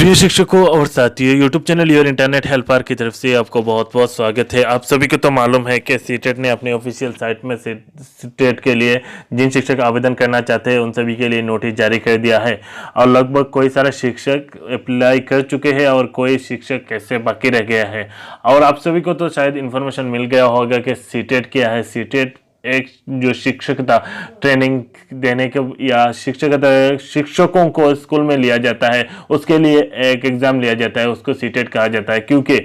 प्रिय शिक्षकों और साथियों, YouTube channel your internet helper की तरफ से आपको बहुत बहुत स्वागत है। आप सभी को तो मालूम है कि सीटेट ने अपने ऑफिशियल साइट में सीटेट के लिए जिन शिक्षक आवेदन करना चाहते हैं उन सभी के लिए नोटिस जारी कर दिया है और लगभग कोई सारे शिक्षक अप्लाई कर चुके हैं और कोई शिक्षक कैसे बाकी रह गया है। और आप सभी को तो शायद इन्फॉर्मेशन मिल गया होगा कि सीटेट क्या है। सीटेट एक जो शिक्षकता ट्रेनिंग देने के या शिक्षकों को स्कूल में लिया जाता है, उसके लिए एक एग्ज़ाम लिया जाता है, उसको सीटेट कहा जाता है। क्योंकि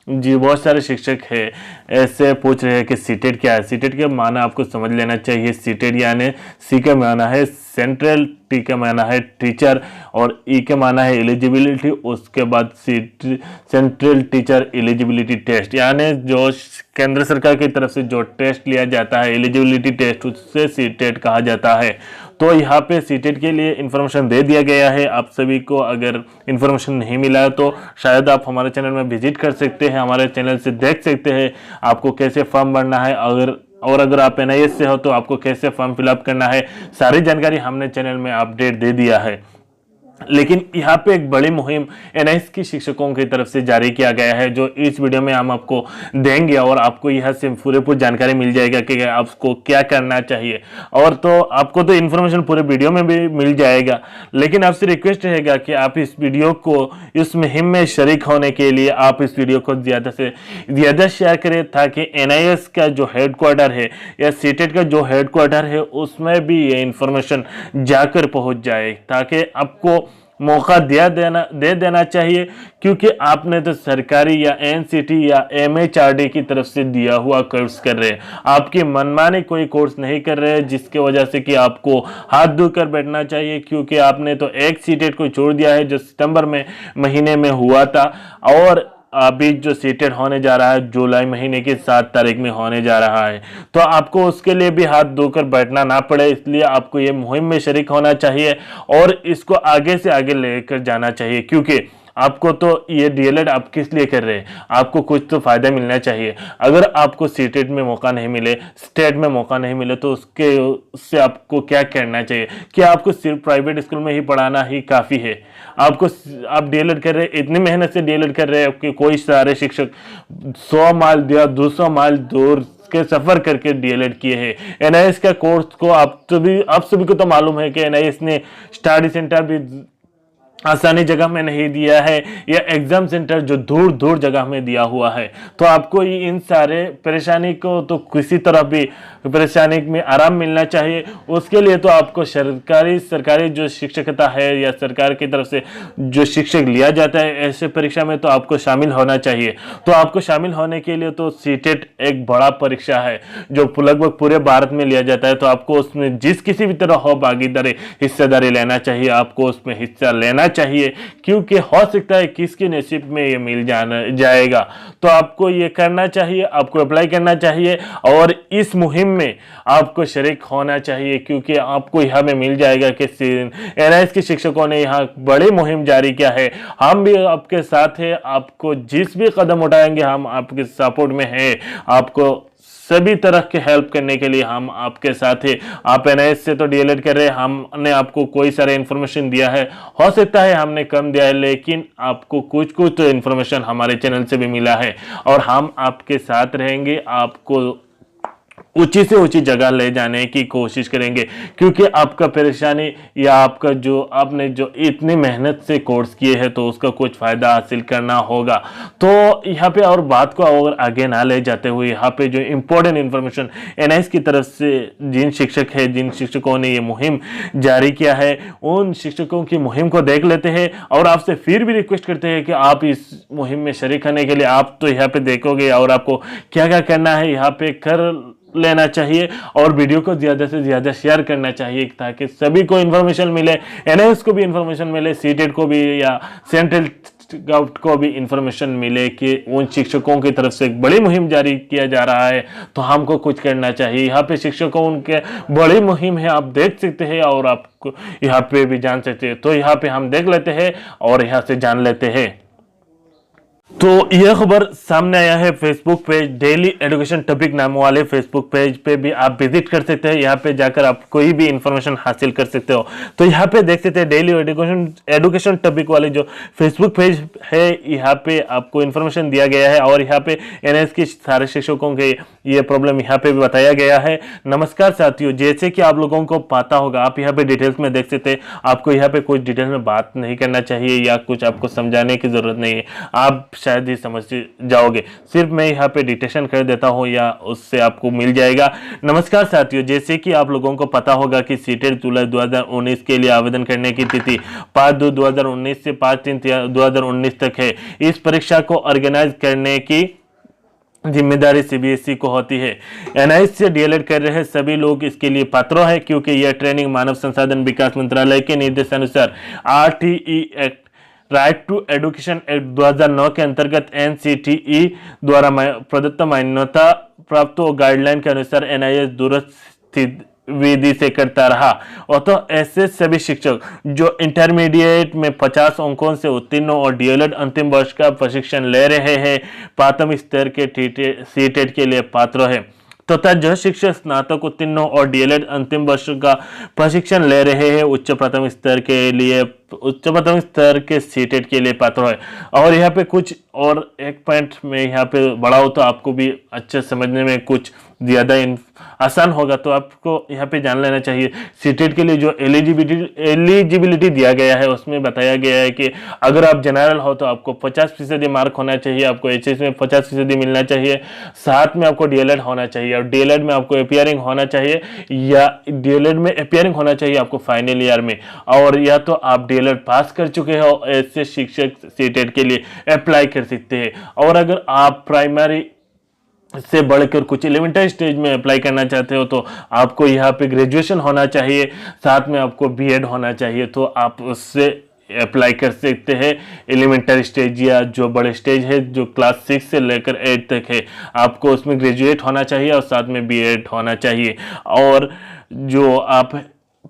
जी बहुत सारे शिक्षक हैं ऐसे पूछ रहे हैं कि सीटेट क्या है। सीटेट का माना आपको समझ लेना चाहिए। सीटेट यानी सी का माना है सेंट्रल, टी का माना है टीचर और ई का माना है एलिजिबिलिटी। उसके बाद सेंट्रल टीचर एलिजिबिलिटी टेस्ट, यानी जो केंद्र सरकार की तरफ से जो टेस्ट लिया जाता है एलिजिबिलिटी टेस्ट, उससे सीटेट कहा जाता है। तो यहाँ पे सीटेट के लिए इन्फॉर्मेशन दे दिया गया है। आप सभी को अगर इन्फॉर्मेशन नहीं मिला तो शायद आप हमारे चैनल में विजिट कर सकते हैं, हमारे चैनल से देख सकते हैं आपको कैसे फॉर्म भरना है। अगर आप NIS से हो तो आपको कैसे फॉर्म फिलअप करना है, सारी जानकारी हमने चैनल में अपडेट दे दिया है। लेकिन यहाँ पे एक बड़ी मुहिम NIS की शिक्षकों की तरफ से जारी किया गया है, जो इस वीडियो में हम आपको देंगे और आपको यहाँ से पूरी जानकारी मिल जाएगा कि आपको क्या करना चाहिए। और तो आपको तो इन्फॉर्मेशन पूरे वीडियो में भी मिल जाएगा, लेकिन आपसे रिक्वेस्ट रहेगा कि आप इस वीडियो को इस मुहिम में शरीक होने के लिए आप इस वीडियो को ज़्यादा से ज़्यादा शेयर करें, ताकि NIS का जो हेडक्वार्टर है या सीटेट का जो हेडक्वार्टर है उसमें भी ये इन्फॉर्मेशन जाकर पहुँच जाए, ताकि आपको मौका दे देना चाहिए। क्योंकि आपने तो सरकारी या NCT या MHRD की तरफ से दिया हुआ कोर्स कर रहे हैं, आपकी मनमानी कोई कोर्स नहीं कर रहे हैं, जिसके वजह से कि आपको हाथ धोकर बैठना चाहिए। क्योंकि आपने तो एक सीटेट को छोड़ दिया है जो सितंबर महीने में हुआ था, और अभी जो सीटेट होने जा रहा है जुलाई महीने की 7 तारीख में होने जा रहा है, तो आपको उसके लिए भी हाथ धोकर बैठना ना पड़े, इसलिए आपको ये मुहिम में शरीक होना चाहिए और इसको आगे से आगे लेकर जाना चाहिए। क्योंकि आपको तो ये DLED आप किस लिए कर रहे हैं, आपको कुछ तो फायदा मिलना चाहिए। अगर आपको सीटेट में मौका नहीं मिले, स्टेट में मौका नहीं मिले, तो उससे आपको क्या करना चाहिए? क्या आपको सिर्फ प्राइवेट स्कूल में ही पढ़ाना ही काफ़ी है? आप DLED कर रहे हैं, इतनी मेहनत से DLED कर रहे हैं कि कोई सारे शिक्षक 100 माइल या 200 माइल दूर के सफर करके DLED किए हैं। NIS का कोर्स को आप सभी को तो मालूम है कि NIS ने स्टडी सेंटर भी आसानी जगह में नहीं दिया है, या एग्जाम सेंटर जो दूर दूर जगह में दिया हुआ है। तो आपको इन सारे परेशानी को तो किसी तरह भी परेशानी में आराम मिलना चाहिए। उसके लिए तो आपको सरकारी जो शिक्षकता है या सरकार की तरफ से जो शिक्षक लिया जाता है ऐसे परीक्षा में, तो आपको शामिल होना चाहिए। तो आपको शामिल होने के लिए तो सीटेट एक बड़ा परीक्षा है जो लगभग पूरे भारत में लिया जाता है। तो आपको उसमें जिस किसी भी तरह हो भागीदारी हिस्सेदारी लेना चाहिए, आपको उसमें हिस्सा लेना चाहिए। क्योंकि हो सकता है किसके नसीब में ये मिल जाएगा। तो आपको ये करना चाहिए, आपको अप्लाई करना चाहिए और इस मुहिम में आपको शरीक होना चाहिए। क्योंकि आपको यहाँ में मिल जाएगा कि NIS के शिक्षकों ने यहाँ बड़ी मुहिम जारी किया है। हम भी आपके साथ हैं, आपको जिस भी कदम उठाएंगे हम आपके सपोर्ट में हैं। आपको सभी तरह के हेल्प करने के लिए हम आपके साथ हैं। आप NIS से तो DLED कर रहे हैं, हमने आपको कोई सारे इन्फॉर्मेशन दिया है, हो सकता है हमने कम दिया है, लेकिन आपको कुछ तो इन्फॉर्मेशन हमारे चैनल से भी मिला है और हम आपके साथ रहेंगे। आपको ऊंची से ऊंची जगह ले जाने की कोशिश करेंगे। क्योंकि आपका परेशानी या आपका जो आपने जो इतनी मेहनत से कोर्स किए हैं तो उसका कुछ फ़ायदा हासिल करना होगा। तो यहाँ पे और बात को और आगे ना ले जाते हुए, यहाँ पे जो इम्पोर्टेंट इन्फॉर्मेशन NIS की तरफ से जिन शिक्षकों ने ये मुहिम जारी किया है, उन शिक्षकों की मुहिम को देख लेते हैं और आपसे फिर भी रिक्वेस्ट करते हैं कि आप इस मुहिम में शरीक होने के लिए आप तो यहाँ पे देखोगे और आपको क्या क्या करना है यहाँ पे कर लेना चाहिए और वीडियो को ज़्यादा से ज़्यादा शेयर करना चाहिए, ताकि सभी को इन्फॉर्मेशन मिले, NIS को भी इन्फॉर्मेशन मिले, सीटेट को भी या सेंट्रल गवर्नमेंट को भी इन्फॉर्मेशन मिले कि उन शिक्षकों की तरफ से एक बड़ी मुहिम जारी किया जा रहा है। तो हमको कुछ करना चाहिए। यहाँ पे शिक्षकों उनके बड़ी मुहिम है, आप देख सकते हैं और आपको यहाँ पे भी जान सकते हैं। तो यहाँ पे हम देख लेते हैं और यहाँ से जान लेते हैं। तो यह खबर सामने आया है Facebook page daily education topic नाम वाले फेसबुक पेज पे भी आप विजिट कर सकते हैं। यहाँ पे जाकर आप कोई भी इंफॉर्मेशन हासिल कर सकते हो। तो यहाँ पे देख सकते हैं डेली एजुकेशन टॉपिक वाले जो फेसबुक पेज है, यहाँ पे आपको इन्फॉर्मेशन दिया गया है और यहाँ पे एनएस के सारे शिक्षकों के ये प्रॉब्लम यहाँ पे भी बताया गया है। नमस्कार साथियों, जैसे कि आप लोगों को पता होगा, आप यहाँ पे डिटेल्स में देख सकते हैं। आपको यहाँ पे कुछ डिटेल्स में बात नहीं करना चाहिए या कुछ आपको समझाने की जरूरत नहीं है, आप शायद ही समझ जाओगे। सिर्फ मैं यहाँ पे डिटेक्शन कर देता हूँ या उससे आपको मिल जाएगा। नमस्कार साथियों, जैसे कि आप लोगों को पता होगा कि सीटेट जुलाई 2019 के लिए आवेदन करने की तिथि 5/2/2019 से 5/3/2019 तक है। इस परीक्षा को ऑर्गेनाइज करने की जिम्मेदारी सीबीएसई को होती है। एनआईएस से डीएलएड कर रहे सभी लोग इसके लिए पात्र हैं, क्योंकि यह ट्रेनिंग मानव संसाधन विकास मंत्रालय के निर्देशानुसार RTE act right to education act 2009 के अंतर्गत एनसीटीई द्वारा प्रदत्त मान्यता प्राप्त गाइडलाइन के अनुसार एनआईएस दूरस्थ विधि से करता रहा। और तो ऐसे सभी शिक्षक जो इंटरमीडिएट में 50 अंकों से उत्तीर्ण और डीएलएड अंतिम वर्ष का प्रशिक्षण ले रहे हैं, प्राथमिक स्तर के सीटेट के लिए पात्र है। तथा जो शिक्षक स्नातक उत्तीर्ण और डीएलएड अंतिम वर्ष का प्रशिक्षण ले रहे हैं, उच्च प्राथमिक स्तर के सीटेट के लिए पात्र है। और यहाँ पे कुछ और एक पॉइंट में यहाँ पे बढ़ाओ तो आपको भी अच्छे समझने में कुछ ज़्यादा आसान होगा। तो आपको यहाँ पे जान लेना चाहिए सीटेट के लिए जो एलिजिबिलिटी दिया गया है, उसमें बताया गया है कि अगर आप जनरल हो तो आपको 50% मार्क होना चाहिए, आपको एचएस में 50% मिलना चाहिए, साथ में आपको डीएलएड होना चाहिए और डीएलएड में आपको अपीयरिंग होना चाहिए या डीएलएड में अपीयरिंग होना चाहिए आपको फाइनल ईयर में, और या तो आप डीएलएड पास कर चुके हो, ऐसे शिक्षक सीटेट के लिए अप्लाई कर सकते हैं। और अगर आप प्राइमरी से बढ़कर कुछ एलिमेंट्री स्टेज में अप्लाई करना चाहते हो तो आपको यहाँ पे ग्रेजुएशन होना चाहिए, साथ में आपको बीएड होना चाहिए, तो आप उससे अप्लाई कर सकते हैं। एलिमेंट्री स्टेज या जो बड़े स्टेज है जो क्लास 6 से लेकर 8 तक है, आपको उसमें ग्रेजुएट होना चाहिए और साथ में बीएड होना चाहिए। और जो आप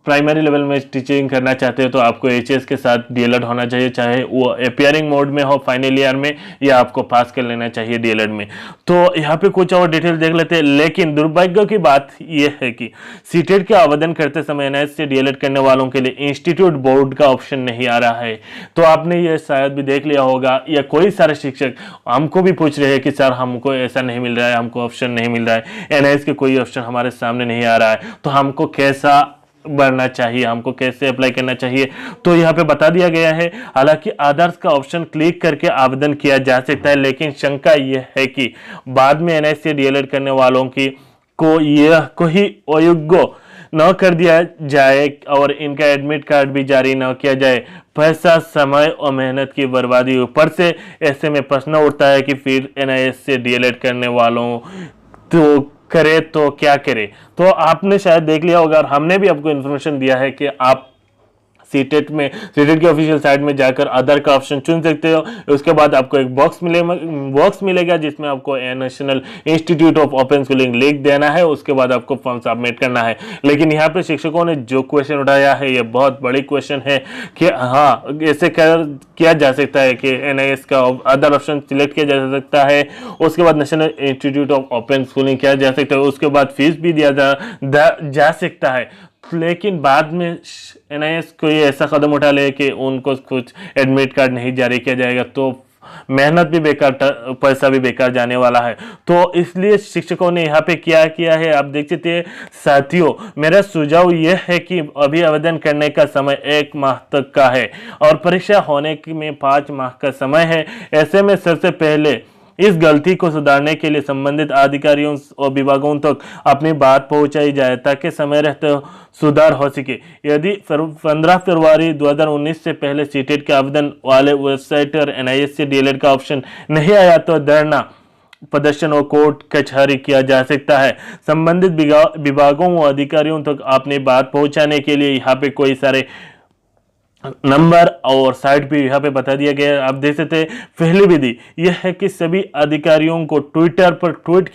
प्राइमरी लेवल में टीचिंग करना चाहते हो तो आपको एचएस के साथ डीएलएड होना चाहिए, चाहे वो अपीयरिंग मोड में हो फाइनल ईयर में, या आपको पास कर लेना चाहिए डीएलएड में। तो यहाँ पे कुछ और डिटेल देख लेते हैं। लेकिन दुर्भाग्य की बात यह है कि सीटेट के आवेदन करते समय एनआईएस से डीएलएड करने वालों के लिए इंस्टीट्यूट बोर्ड का ऑप्शन नहीं आ रहा है। तो आपने ये शायद भी देख लिया होगा, या कोई सारे शिक्षक हमको भी पूछ रहे हैं कि सर हमको ऐसा नहीं मिल रहा है, हमको ऑप्शन नहीं मिल रहा है, एनआईएस के कोई ऑप्शन हमारे सामने नहीं आ रहा है, तो हमको कैसा भरना चाहिए, हमको कैसे अप्लाई करना चाहिए। तो यहाँ पे बता दिया गया है। हालांकि आदर्श का ऑप्शन क्लिक करके आवेदन किया जा सकता है, लेकिन शंका यह है कि बाद में एनआईएस से डीएलएड करने वालों की को यह कोई अयोग्य न कर दिया जाए और इनका एडमिट कार्ड भी जारी न किया जाए। पैसा, समय और मेहनत की बर्बादी ऊपर से ऐसे में प्रश्न उठता है कि फिर एनआईएस से डीएलएड करने वालों तो करे तो क्या करे। तो आपने शायद देख लिया होगा और हमने भी आपको इन्फॉर्मेशन दिया है कि आप सीटेट की ऑफिशियल साइट में जाकर अदर का ऑप्शन चुन सकते हो। उसके बाद आपको एक बॉक्स मिलेगा जिसमें आपको national institute of open schooling लिख देना है। उसके बाद आपको फॉर्म सबमिट करना है। लेकिन यहाँ पे शिक्षकों ने जो क्वेश्चन उठाया है, ये बहुत बड़ी क्वेश्चन है कि हाँ, ऐसे किया जा सकता है कि एनआईएस का अदर ऑप्शन सिलेक्ट किया जा सकता है, उसके बाद national institute of open schooling किया जा सकता है, उसके बाद फीस भी दिया जा सकता है। लेकिन बाद में एनआईएस कोई ऐसा कदम उठा ले कि उनको कुछ एडमिट कार्ड नहीं जारी किया जाएगा, तो मेहनत भी बेकार, पैसा भी बेकार जाने वाला है। तो इसलिए शिक्षकों ने यहाँ पे क्या किया है आप देख सकते हैं। साथियों, मेरा सुझाव यह है कि अभी आवेदन करने का समय 1 माह तक का है और परीक्षा होने में 5 माह का समय है। ऐसे में सबसे पहले इस गलती को सुधारने के लिए संबंधित अधिकारियों और विभागों तक अपनी बात पहुंचाई जाए ताकि समय रहते सुधार हो सके। यदि 15 फरवरी 2019 से पहले सीटेट के आवेदन वाले वेबसाइट और एनआईएस से डीएलएड का ऑप्शन नहीं आया तो धरना, प्रदर्शन और कोर्ट कचहरी किया जा सकता है। संबंधित विभागों और अधिकारियों तक अपनी बात पहुंचाने के लिए यहाँ पे कोई सारे नंबर और साइट भी यहाँ पे बता दिया गया है, आप देख सकते हैं। पहली विधि यह है कि सभी अधिकारियों को ट्विटर पर ट्वीट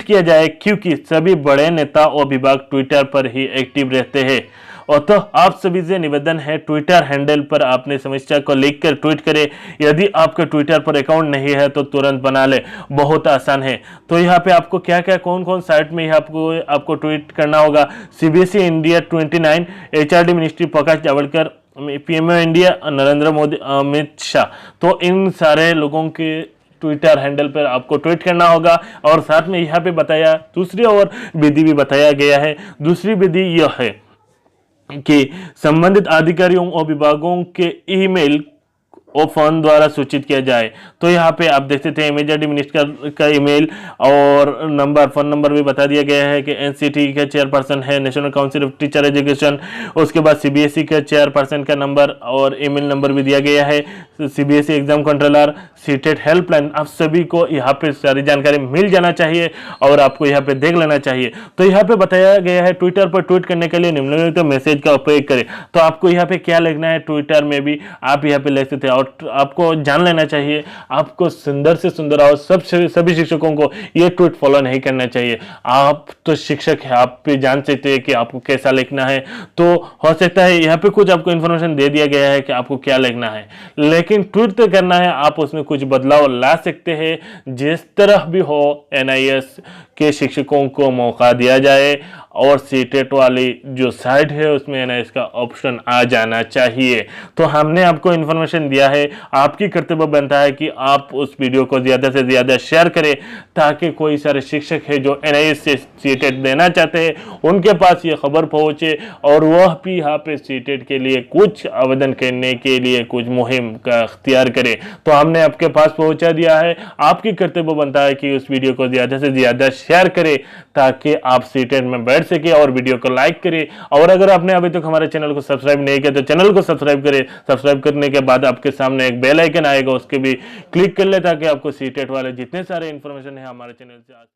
किया जाए क्योंकि सभी बड़े नेता और विभाग ट्विटर पर ही एक्टिव रहते हैं। और तो आप सभी से निवेदन है, ट्विटर हैंडल पर आपने समस्या को लिखकर ट्वीट करें। यदि आपके ट्विटर पर अकाउंट नहीं है तो तुरंत बना ले, बहुत आसान है। तो यहाँ पे आपको क्या क्या कौन कौन साइट में आपको ट्वीट करना होगा। CBSE India 29, HRD ministry Prakash Javadekar, PMO India Narendra Modi, Amit Shah. तो इन सारे लोगों के ट्विटर हैंडल पर आपको ट्वीट करना होगा। और साथ में यहाँ पे बताया दूसरी और विधि भी बताया गया है। दूसरी विधि यह है कि संबंधित अधिकारियों और विभागों के ईमेल और फोन द्वारा सूचित किया जाए। तो यहाँ पे आप देख सकते हैं एमएचआरडी मिनिस्टर का ईमेल और नंबर, फोन नंबर भी बता दिया गया है कि एनसीटी के चेयरपर्सन है, national council of teacher education. उसके बाद सीबीएसई के चेयरपर्सन का नंबर और ईमेल नंबर भी दिया गया है। CBSE exam controller, CTET helpline, आप सभी को यहाँ पे सारी जानकारी मिल जाना चाहिए और आपको यहाँ पे देख लेना चाहिए। तो यहाँ पे बताया गया है ट्विटर पर ट्वीट करने के लिए निम्नलिखित मैसेज का उपयोग करें। तो आपको यहाँ पे क्या लिखना है, ट्विटर में भी आप यहाँ पे लिख सकते हैं। आपको जान लेना चाहिए, आपको सुंदर से सुंदर और सभी शिक्षकों को ये ट्वीट फॉलो नहीं करना चाहिए। आप तो शिक्षक है, आप भी जान सकते हैं कि आपको कैसा लिखना है। तो हो सकता है यहाँ पे कुछ आपको इन्फॉर्मेशन दे दिया गया है कि आपको क्या लिखना है, लेकिन ट्वीट तो करना है। आप उसमें कुछ बदलाव ला सकते हैं। जिस तरह भी हो एनआईएस के शिक्षकों को मौका दिया जाए और सीटेट वाली जो साइट है उसमें एनआईएस का ऑप्शन आ जाना चाहिए। तो हमने आपको इन्फॉर्मेशन दिया है, आपकी कर्तव्य बनता है कि आप उस वीडियो को ज़्यादा से ज़्यादा शेयर करें ताकि कोई सारे शिक्षक है जो एनआईएस से सीटेट देना चाहते हैं उनके पास ये खबर पहुंचे और वह भी यहाँ पे सीटेट के लिए कुछ आवेदन करने के लिए कुछ मुहिम का अख्तियार करे। तो हमने आपके पास पहुंचा दिया है। आपकी कर्तव्य बनता है कि उस वीडियो को ज़्यादा से ज़्यादा शेयर करें ताकि आप सीटेट में बैठ सके और वीडियो को लाइक करें। और अगर आपने अभी तक हमारे चैनल को सब्सक्राइब नहीं किया तो चैनल को सब्सक्राइब करें। सब्सक्राइब करने के बाद आपके सामने एक बेल आइकन आएगा, उसके भी क्लिक कर ले ताकि आपको सीटेट वाले जितने सारे इन्फॉर्मेशन है हमारे चैनल से